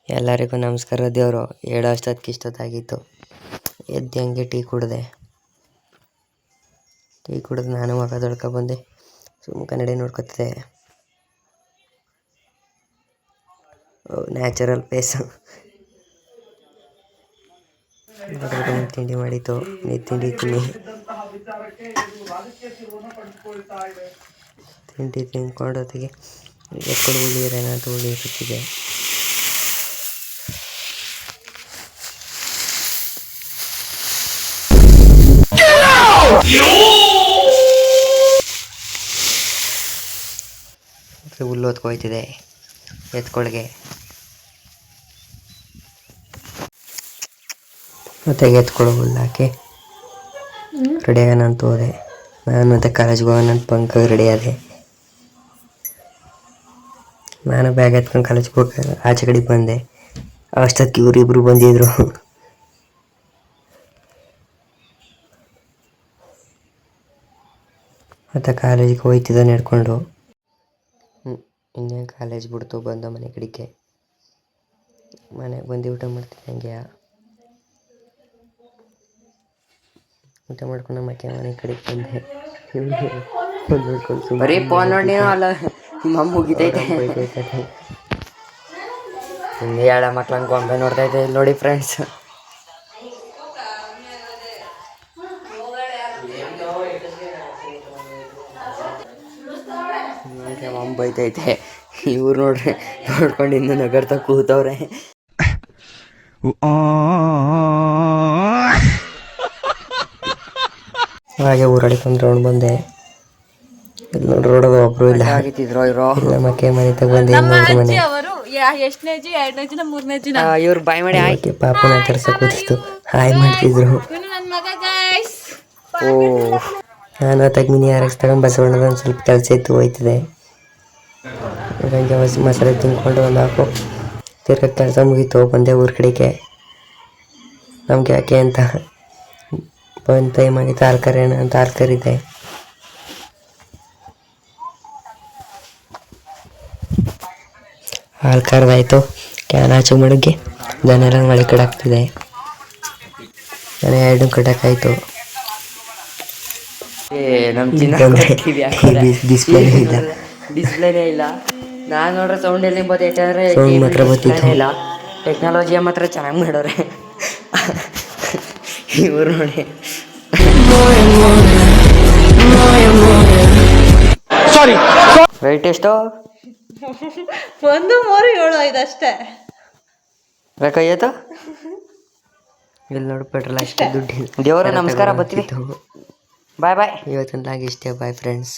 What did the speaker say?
ಎಲ್ಲರಿಗೂ ನಮಸ್ಕಾರ. ದೇವರು ಏಳು ಅಷ್ಟೊತ್ತಿಗೆ ಇಷ್ಟೊತ್ತಾಗಿತ್ತು. ಎದ್ದು ಹಂಗೆ ಟೀ ಕುಡಿದು ನಾನು ಮುಖ ತೊಳ್ಕೊಬಂದೆ. ಸುಮ್ಮನೆ ಕನ್ನಡಿ ನೋಡ್ಕೊತಿದ್ದೆ. Natural face. ತಿಂಡಿ ಮಾಡಿತ್ತು. ತಿಂಡಿ ತಿನ್ಕೊಂಡು ಹೊತ್ತಿಗೆ ಎತ್ಕೊಂಡು ಉಳ್ಳಿರೇನ ಅಂತ ಉಳ್ಳಿ ಸಿಕ್ಕಿದೆ. ಹುಲ್ಲು ಹೊತ್ಕೊಯ್ತಿದೆ ಎತ್ಕೊಳ್ಗೆ. ಮತ್ತೆ ಎತ್ಕೊಳ್ಳೋ ಹುಲ್ಲು ಹಾಕಿ ರೆಡಿ ಆಗೋಣ ಅಂತ ಹೋದೆ. ನಾನು ಮತ್ತೆ ಕಾಲೇಜ್ಗೆ ಹೋಗೋಣ ಅಂತ ಬಂಕಾಗಿ ರೆಡಿ ಆದೆ. ನಾನು ಬ್ಯಾಗ್ ಎತ್ಕೊಂಡು ಕಾಲೇಜ್ಗೆ ಹೋಗಿ ಆಚೆ ಕಡೆಗೆ ಬಂದೆ. ಅಷ್ಟೊತ್ತಿಗೆ ಇವರಿಬ್ಬರು ಬಂದಿದ್ರು. ಮತ್ತು ಕಾಲೇಜಿಗೆ ಹೋಯ್ತಿದ್ದ ನಡ್ಕೊಂಡು. ಇನ್ನೇನು ಕಾಲೇಜ್ ಬಿಡ್ತು ಬಂದು ಮನೆ ಕಡೆಗೆ. ಮನೆಗೆ ಬಂದು ಊಟ ಮಾಡ್ತಿದ್ದೆ. ಹಂಗೆ ಊಟ ಮಾಡ್ಕೊಂಡು ಮಕ್ಕೆ ಮನೆ ಕಡೆಗೆ ಬಂದೆ. ಬರೀ ಫೋನ್ ನೋಡಿ ಅಲ್ಲ ಮಮ್ಮ ಮುಗಿತೈತೆ. ಹಿಂಗೆ ಏಳ ಮಕ್ಳಂಗೆ ಗೊಂಬೆ ನೋಡ್ತೈತೆ. ಇಲ್ಲಿ ನೋಡಿ ಫ್ರೆಂಡ್ಸ್, ಮಮ್ಮ ಬೈತೈತೆ. ಇವ್ರು ನೋಡ್ರಿ ನೋಡ್ಕೊಂಡು ಇನ್ನು ನಗರ್ತಾ ಕೂತವ್ರೆ. ಹಾಗೆ ಊರಡಿಕೊಂಡು ರೌಂಡ್ ಬಂದೆ. ಇಲ್ಲಿ ನೋಡಿ ರೋಡದ ಒಬ್ರು ಇಲ್ಲ. ಇಲ್ಲ ಮಕ್ಕೆ ಮನೆ ತಗೊಂಡು ಇನ್ನೊಂದು ಮನೆ. ಇವ್ರು ಬಾಯ್ ಮಾಡಿ ಆಯ್ಕೆ ಪಾಪನ ತರ್ಸಕ್ ಕೂತಿತ್ತು. ಹಾಯ್ ಮಾಡ್ತಿದ್ರು. ನಾನು ಹೊತ್ತಾಗ ಮಿನಿ RX ತಗೊಂಡು ಬಸವಣ್ಣದ ಒಂದು ಸ್ವಲ್ಪ ಕೆಲಸ ಇತ್ತು, ಹೋಯ್ತಿದೆ. ಹಂಗೆ ಮಸಾಲೆ ತಿನ್ಕೊಂಡು ಒಂದು ಹಾಕು ತಿರ್ಗ ಕೆಲಸ ಮುಗೀತು. ಬಂದೆ ಊರ ಕಡೆಗೆ. ನಮ್ಗೆ ಯಾಕೆ ಅಂತ ಬಂದು ಟೈಮ್ ಆಗಿತ್ತು. ಹಾಲು ಕರೆಯೋಣ ಅಂತ ಹಾಲು ಕರಿದೆ. ಹಾಲು ಕರೆದಾಯ್ತು. ಕ್ಯಾನ್ ಆಚೆ ಮಡಗಿ ದನೆಲ್ಲ ಮಳೆ ಕಡಾಕ್ತಿದೆ. ನಾನು ಎರಡು ಕಟ್ಟಕ್ಕಾಯ್ತು. ಡಿಸ್ಪ್ಲೇನೇ ಇಲ್ಲ. ನಾನು ನೋಡ್ರೆ ಸೌಂಡ್ ಎಲ್ಲಿ ಬರ್ತೈತೆ. ಸೌಂಡ್ ಮಾತ್ರ ಬರ್ತಿತ್ತು. ಇಲ್ಲ, ಟೆಕ್ನಾಲಜಿಯ ಮಾತ್ರ ಚೆನ್ನಾಗಿ ಮಾಡೋರೆ ಇವರು ನೋಡಿ. ರೇಟ್ ಎಷ್ಟು? 1,375 ಅಷ್ಟೇ. ಬೇಕಾಯ್ತು. ಇಲ್ಲಿ ನೋಡಿ ಪೆಟ್ರೋಲ್ ಅಷ್ಟೇ ದುಡ್ಡು. ದೇವರ ನಮಸ್ಕಾರ, ಬರ್ತೀವಿ. ಬಾಯ್ ಬಾಯ್. ಇವತ್ತಿನ ಇಷ್ಟೇ. Bye friends.